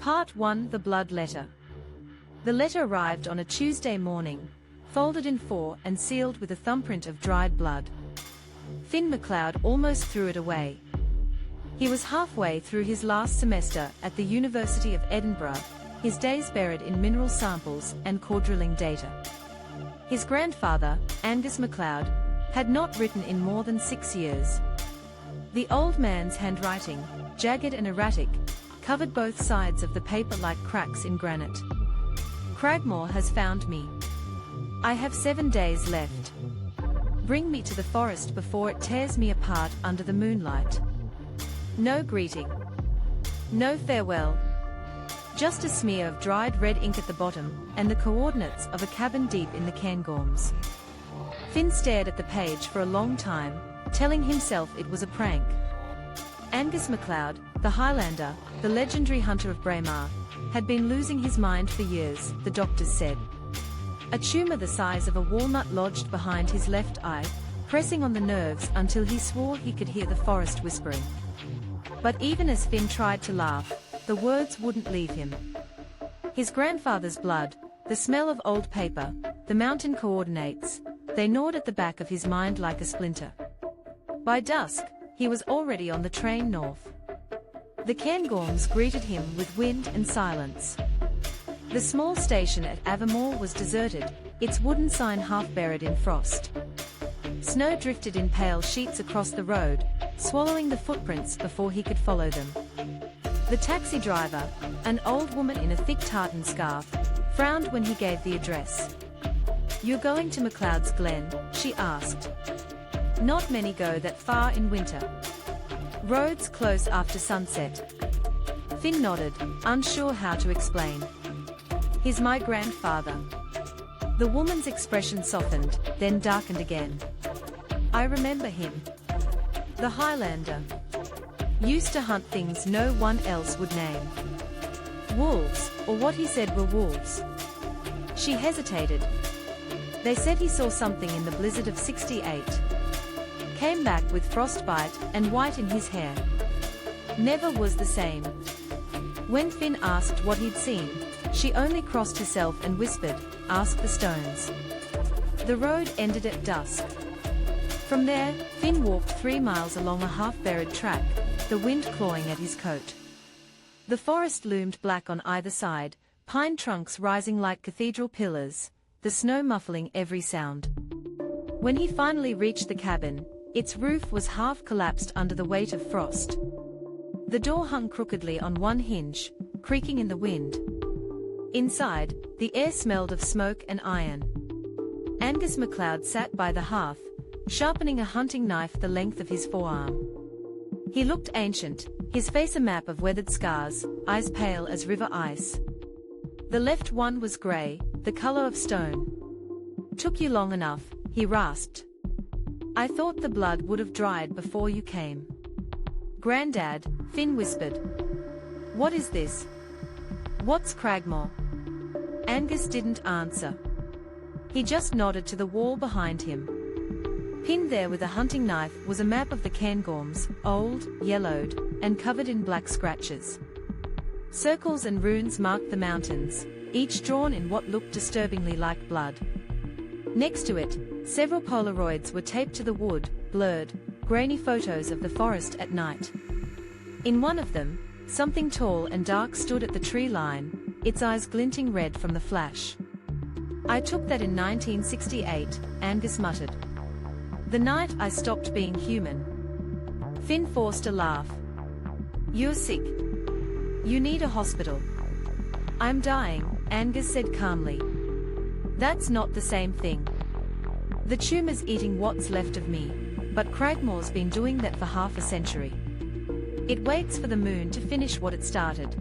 Part 1: The Blood Letter. The letter arrived on a Tuesday morning, folded in 4 and sealed with a thumbprint of dried blood. Finn MacLeod almost threw it away. He was halfway through his last semester at the University of Edinburgh, his days buried in mineral samples and core drilling data. His grandfather, Angus MacLeod, had not written in more than 6 years. The old man's handwriting, jagged and erratic, covered both sides of the paper like cracks in granite. Cragmaw has found me. I have 7 days left. Bring me to the forest before it tears me apart under the moonlight. No greeting. No farewell. Just a smear of dried red ink at the bottom, and the coordinates of a cabin deep in the Cairngorms. Finn stared at the page for a long time, telling himself it was a prank. Angus MacLeod, the Highlander, the legendary hunter of Braemar, had been losing his mind for years, the doctors said. A tumour the size of a walnut lodged behind his left eye, pressing on the nerves until he swore he could hear the forest whispering. But even as Finn tried to laugh, the words wouldn't leave him. His grandfather's blood, the smell of old paper, the mountain coordinates, they gnawed at the back of his mind like a splinter. By dusk, he was already on the train north. The Cairngorms greeted him with wind and silence. The small station at Avermore was deserted, its wooden sign half buried in frost. Snow drifted in pale sheets across the road, swallowing the footprints before he could follow them. The taxi driver, an old woman in a thick tartan scarf, frowned when he gave the address. "You're going to MacLeod's Glen?" she asked. "Not many go that far in winter. Roads close after sunset." Finn nodded, unsure how to explain. "He's my grandfather." The woman's expression softened, then darkened again. "I remember him. The Highlander. Used to hunt things no one else would name. Wolves, or what he said were wolves." She hesitated. "They said he saw something in the blizzard of '68. Came back with frostbite and white in his hair. Never was the same." When Finn asked what he'd seen, she only crossed herself and whispered, "Ask the stones." The road ended at dusk. From there, Finn walked 3 miles along a half-buried track, the wind clawing at his coat. The forest loomed black on either side, pine trunks rising like cathedral pillars, the snow muffling every sound. When he finally reached the cabin, its roof was half collapsed under the weight of frost. The door hung crookedly on one hinge, creaking in the wind. Inside, the air smelled of smoke and iron. Angus MacLeod sat by the hearth, sharpening a hunting knife the length of his forearm. He looked ancient, his face a map of weathered scars, eyes pale as river ice. The left one was grey, the colour of stone. "Took you long enough," he rasped. "I thought the blood would have dried before you came." "Grandad," Finn whispered. "What is this? What's Cragmaw?" Angus didn't answer. He just nodded to the wall behind him. Pinned there with a hunting knife was a map of the Cairngorms, old, yellowed, and covered in black scratches. Circles and runes marked the mountains, each drawn in what looked disturbingly like blood. Next to it, several Polaroids were taped to the wood, blurred, grainy photos of the forest at night. In one of them, something tall and dark stood at the tree line, its eyes glinting red from the flash. "I took that in 1968, Angus muttered. "The night I stopped being human." Finn forced a laugh. "You're sick. You need a hospital." "I'm dying," Angus said calmly. "That's not the same thing. The tumour's eating what's left of me, but Cragmaw's been doing that for half a century. It waits for the moon to finish what it started."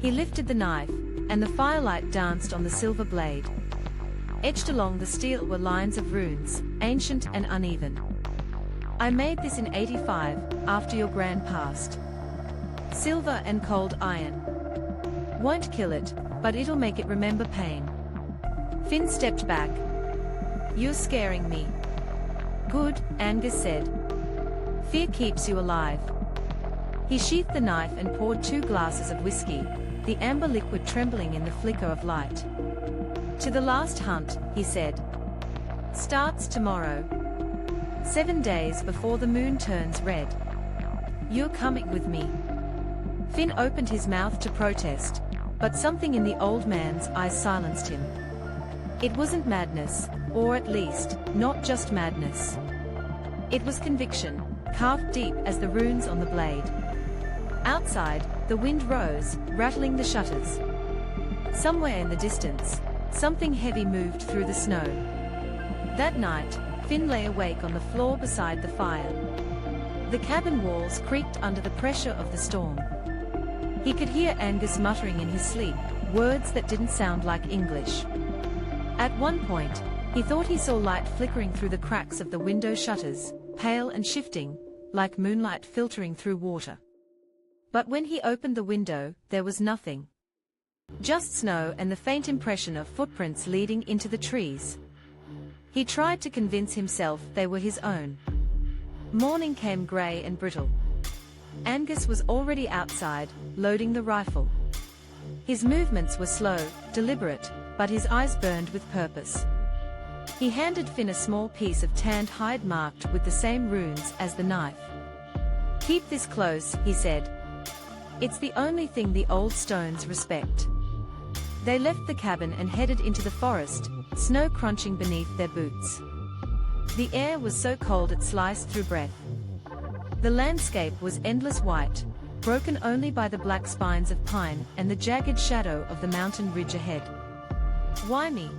He lifted the knife, and the firelight danced on the silver blade. Etched along the steel were lines of runes, ancient and uneven. "I made this in '85, after your gran passed. Silver and cold iron. Won't kill it, but it'll make it remember pain." Finn stepped back. "You're scaring me." "Good," Angus said. "Fear keeps you alive." He sheathed the knife and poured 2 glasses of whiskey, the amber liquid trembling in the flicker of light. "To the last hunt," he said. "Starts tomorrow. 7 days before the moon turns red. You're coming with me." Finn opened his mouth to protest, but something in the old man's eyes silenced him. It wasn't madness, or at least, not just madness. It was conviction, carved deep as the runes on the blade. Outside, the wind rose, rattling the shutters. Somewhere in the distance, something heavy moved through the snow. That night, Finn lay awake on the floor beside the fire. The cabin walls creaked under the pressure of the storm. He could hear Angus muttering in his sleep, words that didn't sound like English. At one point, he thought he saw light flickering through the cracks of the window shutters, pale and shifting, like moonlight filtering through water. But when he opened the window, there was nothing. Just snow and the faint impression of footprints leading into the trees. He tried to convince himself they were his own. Morning came grey and brittle. Angus was already outside, loading the rifle. His movements were slow, deliberate, but his eyes burned with purpose. He handed Finn a small piece of tanned hide marked with the same runes as the knife. "Keep this close," he said. "It's the only thing the old stones respect." They left the cabin and headed into the forest, snow crunching beneath their boots. The air was so cold it sliced through breath. The landscape was endless white, broken only by the black spines of pine and the jagged shadow of the mountain ridge ahead. "Why me?"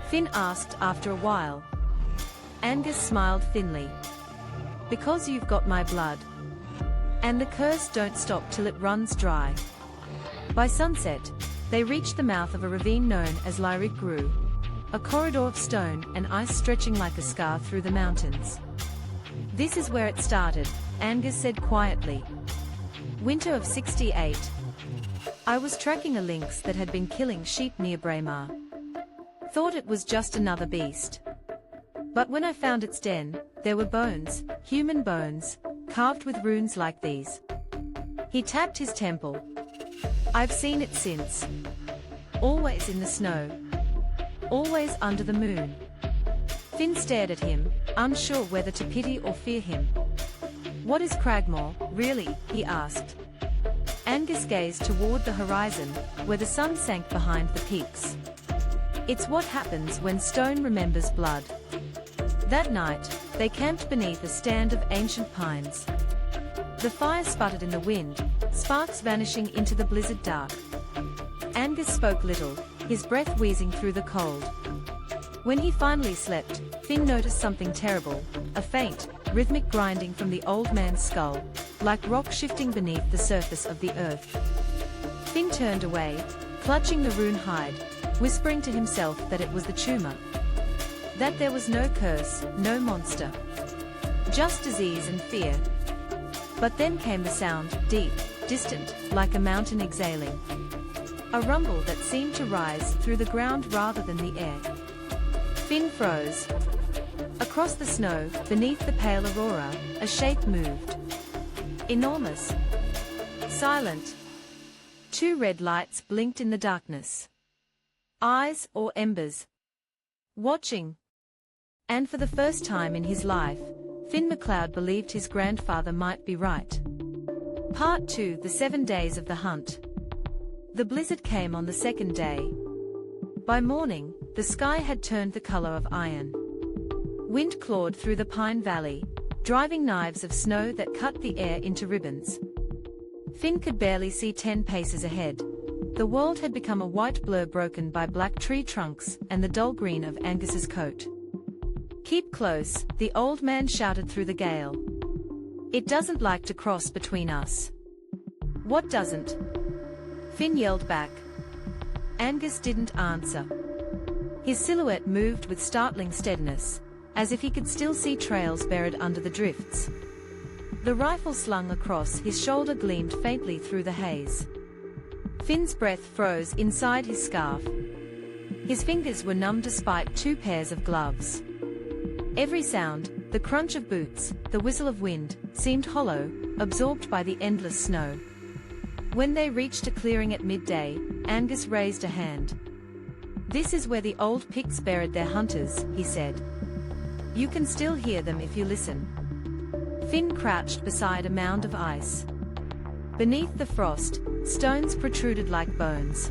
Finn asked after a while. Angus smiled thinly. "Because you've got my blood. And the curse don't stop till it runs dry." By sunset, they reached the mouth of a ravine known as Lyric Grew, a corridor of stone and ice stretching like a scar through the mountains. "This is where it started," Angus said quietly. "Winter of '68. I was tracking a lynx that had been killing sheep near Braemar. Thought it was just another beast. But when I found its den, there were bones, human bones, carved with runes like these." He tapped his temple. "I've seen it since. Always in the snow. Always under the moon." Finn stared at him, unsure whether to pity or fear him. "What is Cragmaw, really?" he asked. Angus gazed toward the horizon, where the sun sank behind the peaks. "It's what happens when stone remembers blood." That night, they camped beneath a stand of ancient pines. The fire sputtered in the wind, sparks vanishing into the blizzard dark. Angus spoke little, his breath wheezing through the cold. When he finally slept, Finn noticed something terrible, a faint, rhythmic grinding from the old man's skull, like rock shifting beneath the surface of the earth. Finn turned away, clutching the rune hide, whispering to himself that it was the tumor. That there was no curse, no monster. Just disease and fear. But then came the sound, deep, distant, like a mountain exhaling. A rumble that seemed to rise through the ground rather than the air. Finn froze. Across the snow, beneath the pale aurora, a shape moved. Enormous. Silent. 2 red lights blinked in the darkness. Eyes or embers. Watching. And for the first time in his life, Finn MacLeod believed his grandfather might be right. Part 2: The 7 Days of the Hunt. The blizzard came on the second day. By morning, the sky had turned the color of iron. Wind clawed through the pine valley, driving knives of snow that cut the air into ribbons. Finn could barely see 10 paces ahead. The world had become a white blur broken by black tree trunks and the dull green of Angus's coat. "Keep close," the old man shouted through the gale. "It doesn't like to cross between us." "What doesn't?" Finn yelled back. Angus didn't answer. His silhouette moved with startling steadiness, as if he could still see trails buried under the drifts. The rifle slung across his shoulder gleamed faintly through the haze. Finn's breath froze inside his scarf. His fingers were numb despite 2 pairs of gloves. Every sound, the crunch of boots, the whistle of wind, seemed hollow, absorbed by the endless snow. When they reached a clearing at midday, Angus raised a hand. "This is where the old Picts buried their hunters," he said. "You can still hear them if you listen." Finn crouched beside a mound of ice. Beneath the frost, stones protruded like bones.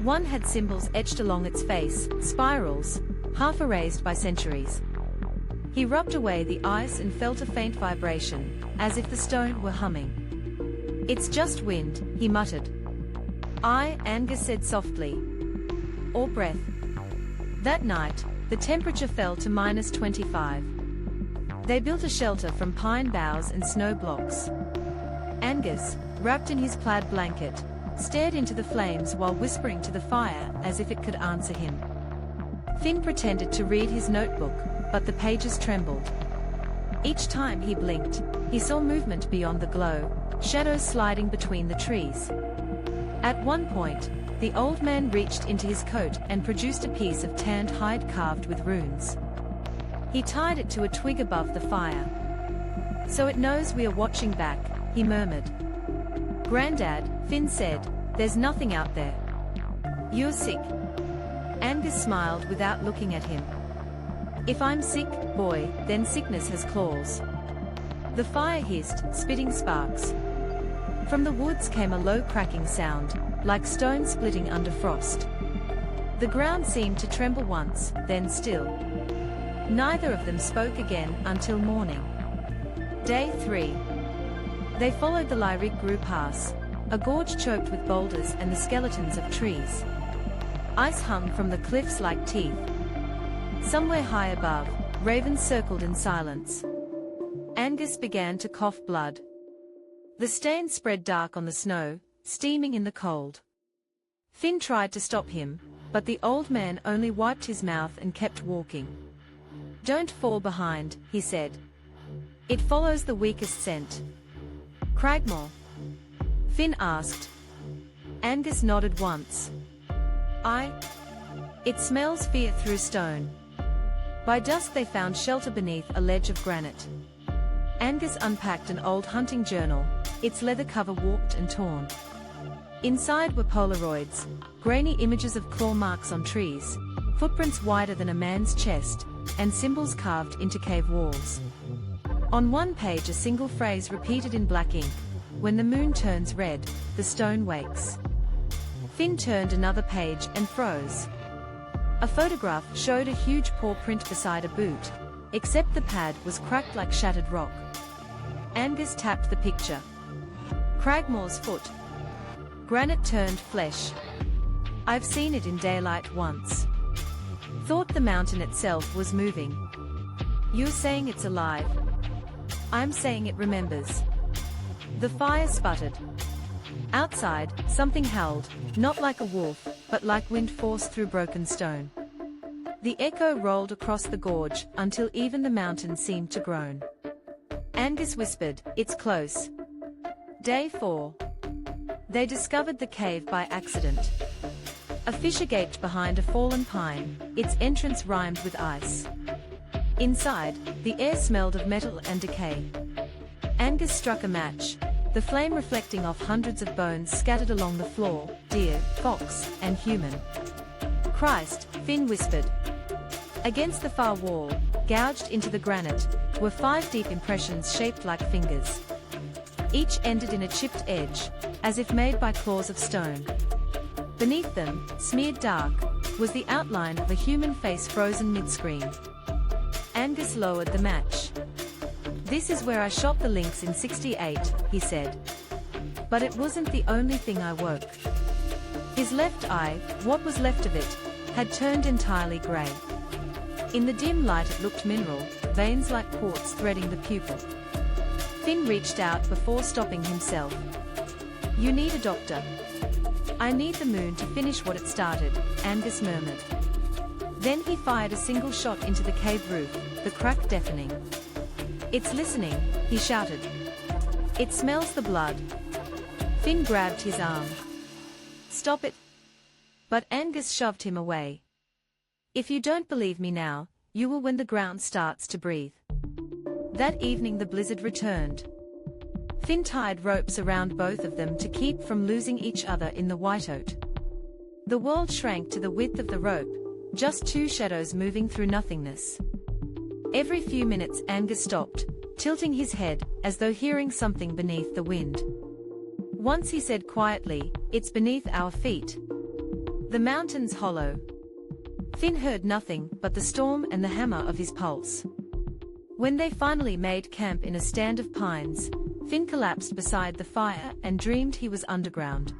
One had symbols etched along its face, spirals, half erased by centuries. He rubbed away the ice and felt a faint vibration, as if the stone were humming. "It's just wind," he muttered. Angus said softly. "Or breath." That night, the temperature fell to -25. They built a shelter from pine boughs and snow blocks. Angus, wrapped in his plaid blanket, stared into the flames while whispering to the fire as if it could answer him. Finn pretended to read his notebook, but the pages trembled. Each time he blinked, he saw movement beyond the glow, shadows sliding between the trees. At one point, the old man reached into his coat and produced a piece of tanned hide carved with runes. He tied it to a twig above the fire. "So it knows we are watching back," he murmured. "Grandad," Finn said, "there's nothing out there." "You're sick." Angus smiled without looking at him. "If I'm sick, boy, then sickness has claws." The fire hissed, spitting sparks. From the woods came a low cracking sound, like stone splitting under frost. The ground seemed to tremble once, then still. Neither of them spoke again until morning. Day 3. They followed the Lyric-Gru Pass, a gorge choked with boulders and the skeletons of trees. Ice hung from the cliffs like teeth. Somewhere high above, ravens circled in silence. Angus began to cough blood. The stain spread dark on the snow, steaming in the cold. Finn tried to stop him, but the old man only wiped his mouth and kept walking. "Don't fall behind," he said. "It follows the weakest scent." "Cragmaw?" Finn asked. Angus nodded once. It smells fear through stone." By dusk they found shelter beneath a ledge of granite. Angus unpacked an old hunting journal, its leather cover warped and torn. Inside were Polaroids, grainy images of claw marks on trees, footprints wider than a man's chest, and symbols carved into cave walls. On one page a single phrase repeated in black ink: "When the moon turns red, the stone wakes." Finn turned another page and froze. A photograph showed a huge paw print beside a boot, except the pad was cracked like shattered rock. Angus tapped the picture. Cragmaw's foot. Granite turned flesh. "I've seen it in daylight once." Thought the mountain itself was moving. "You're saying it's alive?" "I'm saying it remembers." The fire sputtered. Outside, something howled, not like a wolf, but like wind forced through broken stone. The echo rolled across the gorge until even the mountain seemed to groan. Angus whispered, "It's close." Day 4. They discovered the cave by accident. A fissure gaped behind a fallen pine, its entrance rimed with ice. Inside, the air smelled of metal and decay. Angus struck a match, the flame reflecting off hundreds of bones scattered along the floor, deer, fox, and human. "Christ," Finn whispered. Against the far wall, gouged into the granite, were 5 deep impressions shaped like fingers. Each ended in a chipped edge, as if made by claws of stone. Beneath them, smeared dark, was the outline of a human face frozen mid-scream. Angus lowered the match. "This is where I shot the lynx in '68, he said. "But it wasn't the only thing I woke." His left eye, what was left of it, had turned entirely grey. In the dim light it looked mineral, veins like quartz threading the pupil. Finn reached out before stopping himself. "You need a doctor." "I need the moon to finish what it started," Angus murmured. Then he fired a single shot into the cave roof, the crack deafening. "It's listening," he shouted. "It smells the blood." Finn grabbed his arm. "Stop it." But Angus shoved him away. "If you don't believe me now, you will when the ground starts to breathe." That evening the blizzard returned. Finn tied ropes around both of them to keep from losing each other in the whiteoat. The world shrank to the width of the rope, just two shadows moving through nothingness. Every few minutes Angus stopped, tilting his head, as though hearing something beneath the wind. Once he said quietly, "It's beneath our feet. The mountain's hollow." Finn heard nothing but the storm and the hammer of his pulse. When they finally made camp in a stand of pines, Finn collapsed beside the fire and dreamed he was underground.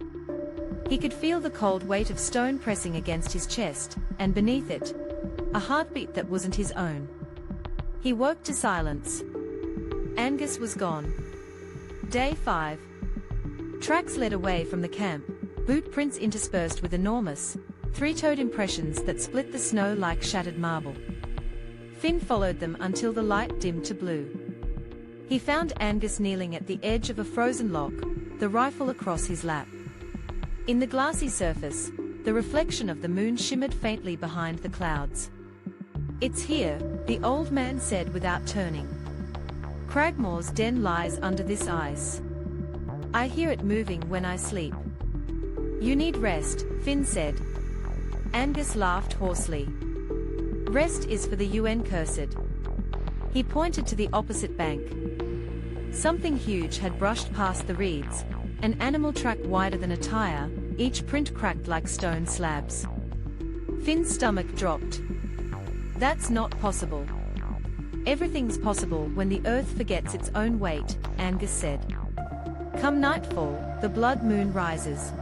He could feel the cold weight of stone pressing against his chest, and beneath it, a heartbeat that wasn't his own. He woke to silence. Angus was gone. Day 5. Tracks led away from the camp, boot prints interspersed with enormous, three-toed impressions that split the snow like shattered marble. Finn followed them until the light dimmed to blue. He found Angus kneeling at the edge of a frozen lock, the rifle across his lap. In the glassy surface, the reflection of the moon shimmered faintly behind the clouds. "It's here," the old man said without turning. "Cragmaw's den lies under this ice. I hear it moving when I sleep." "You need rest," Finn said. Angus laughed hoarsely. "Rest is for the UN cursed." He pointed to the opposite bank. Something huge had brushed past the reeds, an animal track wider than a tire, each print cracked like stone slabs. Finn's stomach dropped. "That's not possible." "Everything's possible when the earth forgets its own weight," Angus said. "Come nightfall, the blood moon rises.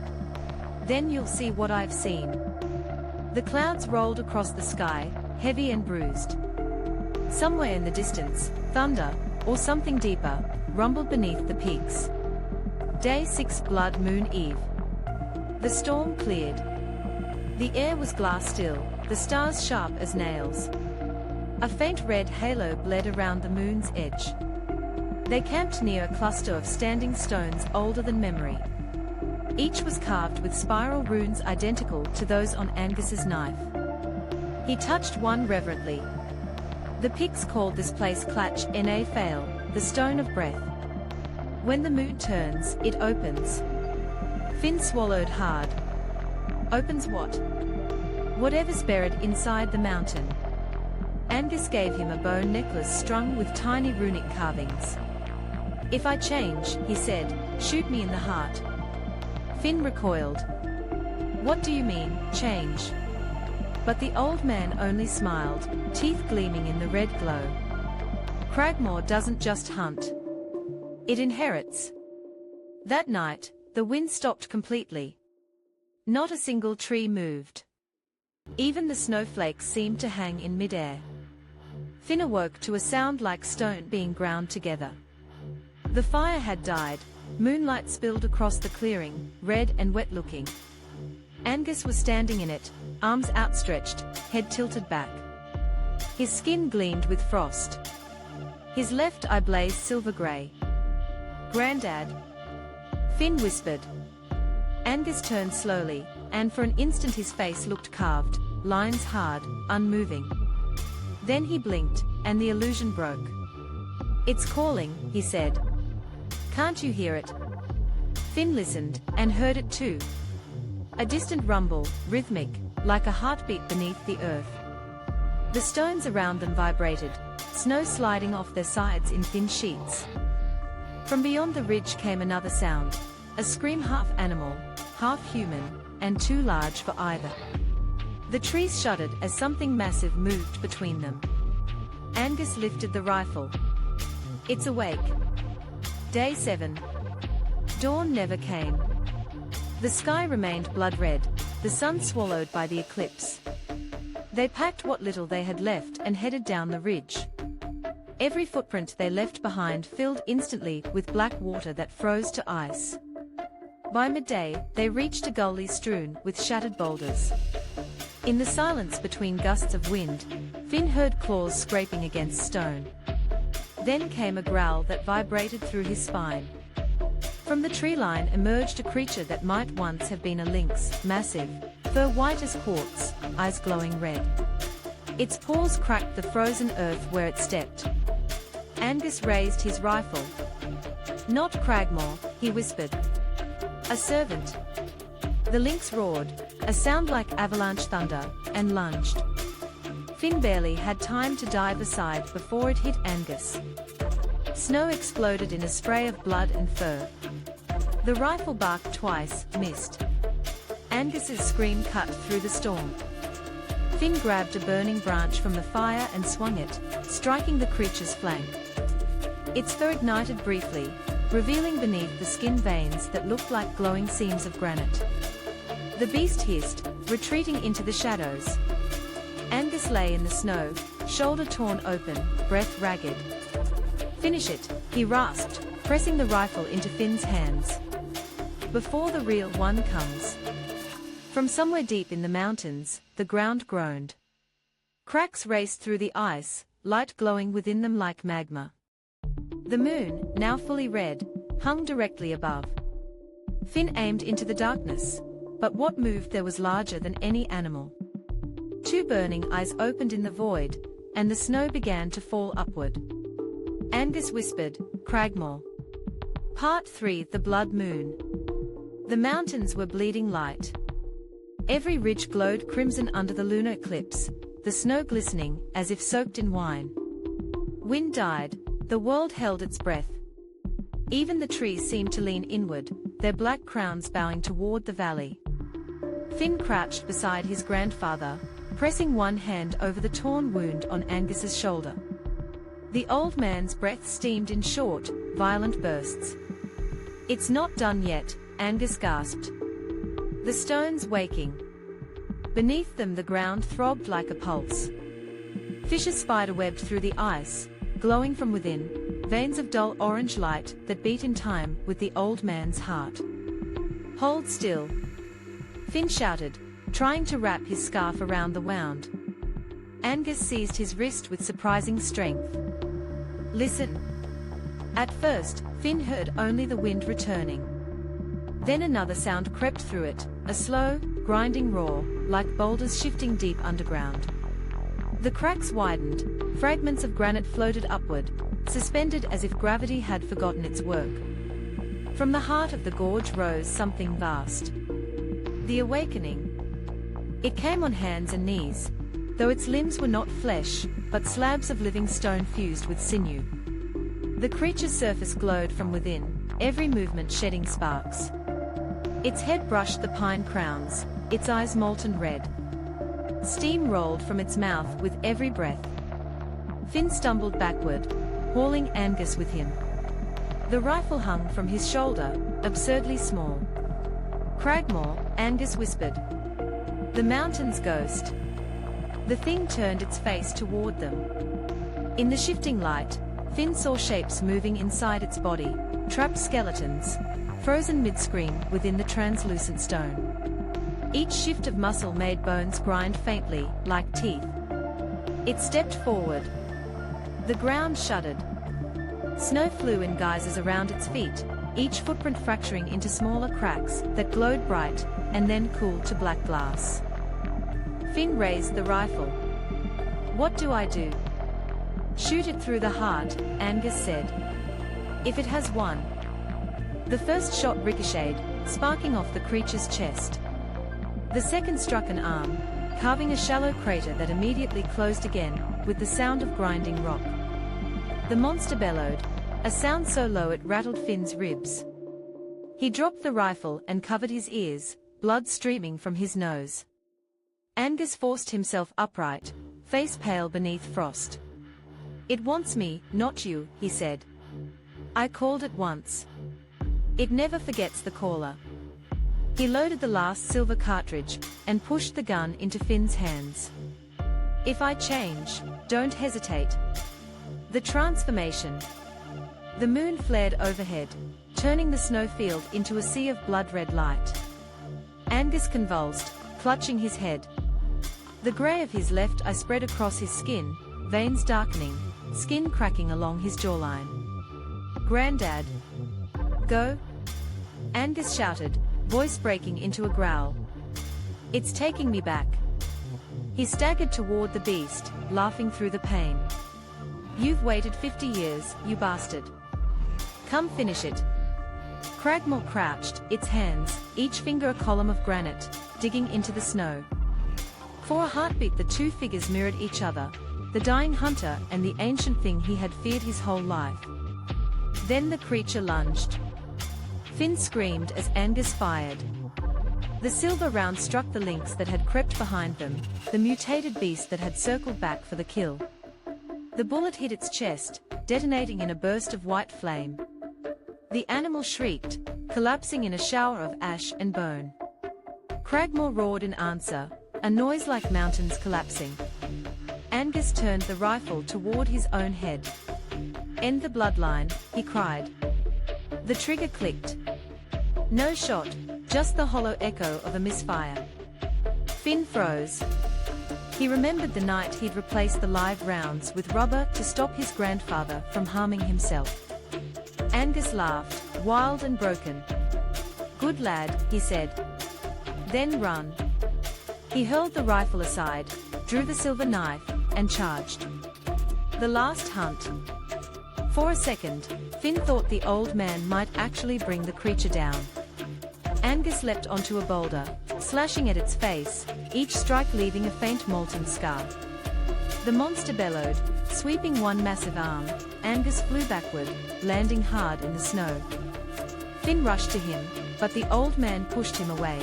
Then you'll see what I've seen." The clouds rolled across the sky, heavy and bruised. Somewhere in the distance, thunder, or something deeper, rumbled beneath the peaks. Day 6, Blood Moon Eve. The storm cleared. The air was glass still, the stars sharp as nails. A faint red halo bled around the moon's edge. They camped near a cluster of standing stones older than memory. Each was carved with spiral runes identical to those on Angus's knife. He touched one reverently. The Picts called this place Clatch Na Fail, the stone of breath. When the moon turns, it opens. Finn swallowed hard. Opens what? Whatever's buried inside the mountain. Angus gave him a bone necklace strung with tiny runic carvings. "If I change," he said, "shoot me in the heart." Finn recoiled. "What do you mean, change?" But the old man only smiled, teeth gleaming in the red glow. "Cragmaw doesn't just hunt. It inherits." That night, the wind stopped completely. Not a single tree moved. Even the snowflakes seemed to hang in midair. Finn awoke to a sound like stone being ground together. The fire had died, moonlight spilled across the clearing, red and wet-looking. Angus was standing in it, arms outstretched, head tilted back. His skin gleamed with frost. His left eye blazed silver-grey. "Grandad," Finn whispered. Angus turned slowly, and for an instant his face looked carved, lines hard, unmoving. Then he blinked, and the illusion broke. "It's calling," he said. "Can't you hear it?" Finn listened, and heard it too. A distant rumble, rhythmic, like a heartbeat beneath the earth. The stones around them vibrated, snow sliding off their sides in thin sheets. From beyond the ridge came another sound, a scream half animal, half human, and too large for either. The trees shuddered as something massive moved between them. Angus lifted the rifle. "It's awake." Day 7. Dawn never came. The sky remained blood-red, the sun swallowed by the eclipse. They packed what little they had left and headed down the ridge. Every footprint they left behind filled instantly with black water that froze to ice. By midday, they reached a gully strewn with shattered boulders. In the silence between gusts of wind, Finn heard claws scraping against stone. Then came a growl that vibrated through his spine. From the tree line emerged a creature that might once have been a lynx, massive, fur white as quartz, eyes glowing red. Its paws cracked the frozen earth where it stepped. Angus raised his rifle. Not Cragmaw, he whispered. A servant. The lynx roared, a sound like avalanche thunder, and lunged. Finn barely had time to dive aside before it hit Angus. Snow exploded in a spray of blood and fur. The rifle barked twice, missed. Angus's scream cut through the storm. Finn grabbed a burning branch from the fire and swung it, striking the creature's flank. Its fur ignited briefly, revealing beneath the skin veins that looked like glowing seams of granite. The beast hissed, retreating into the shadows. Angus lay in the snow, shoulder torn open, breath ragged. Finish it, he rasped, pressing the rifle into Finn's hands. Before the real one comes. From somewhere deep in the mountains, the ground groaned. Cracks raced through the ice, light glowing within them like magma. The moon, now fully red, hung directly above. Finn aimed into the darkness, but what moved there was larger than any animal. Two burning eyes opened in the void, and the snow began to fall upward. Angus whispered, Cragmaw. Part 3: The Blood Moon. The mountains were bleeding light. Every ridge glowed crimson under the lunar eclipse, the snow glistening, as if soaked in wine. Wind died, the world held its breath. Even the trees seemed to lean inward, their black crowns bowing toward the valley. Finn crouched beside his grandfather, pressing one hand over the torn wound on Angus's shoulder. The old man's breath steamed in short, violent bursts. It's not done yet, Angus gasped. The stones waking. Beneath them the ground throbbed like a pulse. Fishes spiderwebbed through the ice, glowing from within, veins of dull orange light that beat in time with the old man's heart. Hold still. Finn shouted, trying to wrap his scarf around the wound. Angus seized his wrist with surprising strength. Listen. At first, Finn heard only the wind returning. Then another sound crept through it, a slow, grinding roar, like boulders shifting deep underground. The cracks widened, fragments of granite floated upward, suspended as if gravity had forgotten its work. From the heart of the gorge rose something vast. The awakening. It came on hands and knees, though its limbs were not flesh, but slabs of living stone fused with sinew. The creature's surface glowed from within, every movement shedding sparks. Its head brushed the pine crowns, its eyes molten red. Steam rolled from its mouth with every breath. Finn stumbled backward, hauling Angus with him. The rifle hung from his shoulder, absurdly small. Cragmaw, Angus whispered. The mountain's ghost. The thing turned its face toward them. In the shifting light, Finn saw shapes moving inside its body, trapped skeletons, frozen mid-scream within the translucent stone. Each shift of muscle made bones grind faintly, like teeth. It stepped forward. The ground shuddered. Snow flew in geysers around its feet, each footprint fracturing into smaller cracks that glowed bright, and then cooled to black glass. Finn raised the rifle. What do I do? Shoot it through the heart, Angus said. If it has one. The first shot ricocheted, sparking off the creature's chest. The second struck an arm, carving a shallow crater that immediately closed again, with the sound of grinding rock. The monster bellowed, a sound so low it rattled Finn's ribs. He dropped the rifle and covered his ears, blood streaming from his nose. Angus forced himself upright, face pale beneath frost. It wants me, not you, he said. I called it once. It never forgets the caller. He loaded the last silver cartridge, and pushed the gun into Finn's hands. If I change, don't hesitate. The transformation. The moon flared overhead, turning the snowfield into a sea of blood-red light. Angus convulsed, clutching his head. The grey of his left eye spread across his skin, veins darkening, skin cracking along his jawline. Grandad. Go? Angus shouted, voice breaking into a growl. It's taking me back. He staggered toward the beast, laughing through the pain. You've waited 50 years, you bastard. Come finish it. Cragmaw crouched, its hands, each finger a column of granite, digging into the snow. For a heartbeat the two figures mirrored each other, the dying hunter and the ancient thing he had feared his whole life. Then the creature lunged. Finn screamed as Angus fired. The silver round struck the lynx that had crept behind them, the mutated beast that had circled back for the kill. The bullet hit its chest, detonating in a burst of white flame. The animal shrieked, collapsing in a shower of ash and bone. Cragmaw roared in answer, a noise like mountains collapsing. Angus turned the rifle toward his own head. End the bloodline, he cried. The trigger clicked. No shot, just the hollow echo of a misfire. Finn froze. He remembered the night he'd replaced the live rounds with rubber to stop his grandfather from harming himself. Angus laughed, wild and broken. Good lad, he said. Then run. He hurled the rifle aside, drew the silver knife, and charged. The last hunt. For a second, Finn thought the old man might actually bring the creature down. Angus leapt onto a boulder, slashing at its face, each strike leaving a faint molten scar. The monster bellowed, sweeping one massive arm. Angus flew backward, landing hard in the snow. Finn rushed to him, but the old man pushed him away.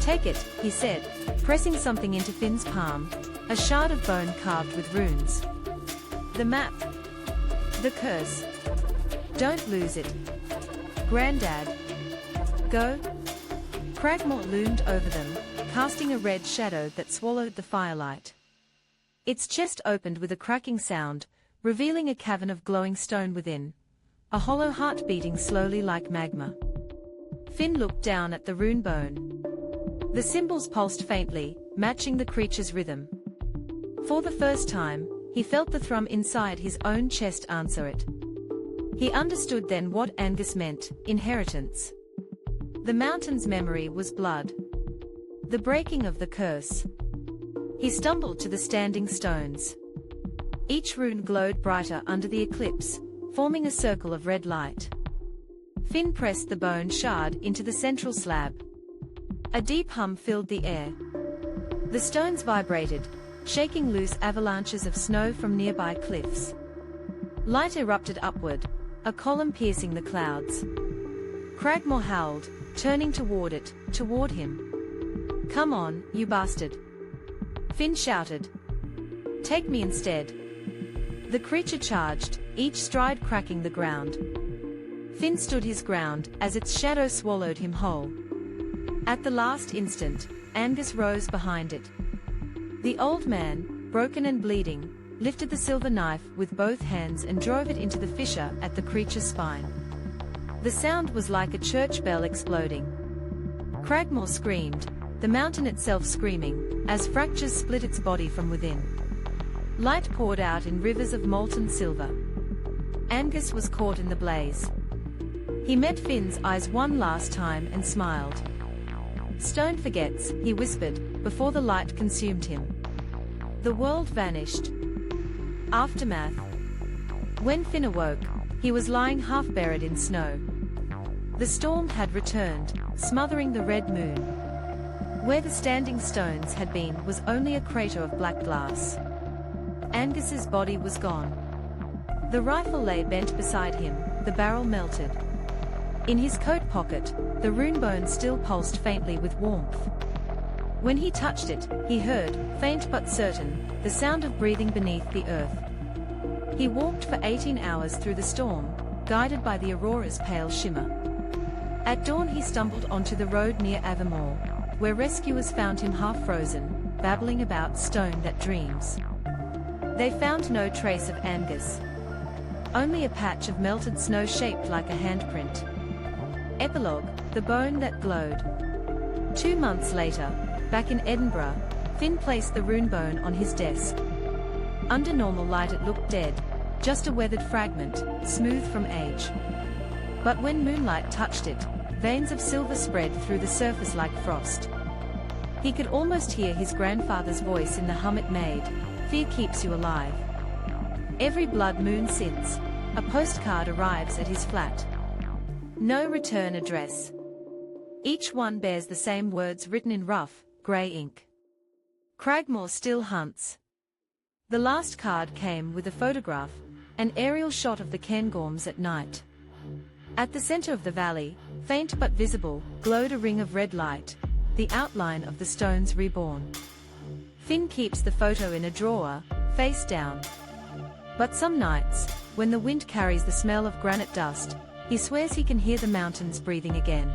Take it, he said, pressing something into Finn's palm, a shard of bone carved with runes. The map. The curse. Don't lose it. Grandad. Go. Cragmaw loomed over them, casting a red shadow that swallowed the firelight. Its chest opened with a cracking sound, revealing a cavern of glowing stone within, a hollow heart beating slowly like magma. Finn looked down at the rune bone. The symbols pulsed faintly, matching the creature's rhythm. For the first time, he felt the thrum inside his own chest answer it. He understood then what Angus meant, inheritance. The mountain's memory was blood. The breaking of the curse. He stumbled to the standing stones. Each rune glowed brighter under the eclipse, forming a circle of red light. Finn pressed the bone shard into the central slab. A deep hum filled the air. The stones vibrated, shaking loose avalanches of snow from nearby cliffs. Light erupted upward, a column piercing the clouds. Cragmaw howled, turning toward him. Come on, you bastard. Finn shouted. Take me instead. The creature charged, each stride cracking the ground. Finn stood his ground as its shadow swallowed him whole. At the last instant, Angus rose behind it. The old man, broken and bleeding, lifted the silver knife with both hands and drove it into the fissure at the creature's spine. The sound was like a church bell exploding. Cragmaw screamed, the mountain itself screaming, as fractures split its body from within. Light poured out in rivers of molten silver. Angus was caught in the blaze. He met Finn's eyes one last time and smiled. Stone forgets, he whispered, before the light consumed him. The world vanished. Aftermath. When Finn awoke, he was lying half buried in snow. The storm had returned, smothering the red moon. Where the standing stones had been was only a crater of black glass. Angus's body was gone. The rifle lay bent beside him, the barrel melted. In his coat pocket, the rune bone still pulsed faintly with warmth. When he touched it, he heard, faint but certain, the sound of breathing beneath the earth. He walked for 18 hours through the storm, guided by the aurora's pale shimmer. At dawn he stumbled onto the road near Avermore, where rescuers found him half frozen, babbling about stone that dreams. They found no trace of Angus. Only a patch of melted snow shaped like a handprint. Epilogue, the bone that glowed. 2 months later, back in Edinburgh, Finn placed the rune bone on his desk. Under normal light it looked dead, just a weathered fragment, smooth from age. But when moonlight touched it, veins of silver spread through the surface like frost. He could almost hear his grandfather's voice in the hum it made, "Fear keeps you alive." Every blood moon since, A postcard arrives at his flat. No return address. Each one bears the same words written in rough, grey ink. Cragmaw still hunts. The last card came with a photograph, an aerial shot of the Cairngorms at night. At the centre of the valley, faint but visible, glowed a ring of red light, the outline of the stones reborn. Finn keeps the photo in a drawer, face down. But some nights, when the wind carries the smell of granite dust, he swears he can hear the mountains breathing again.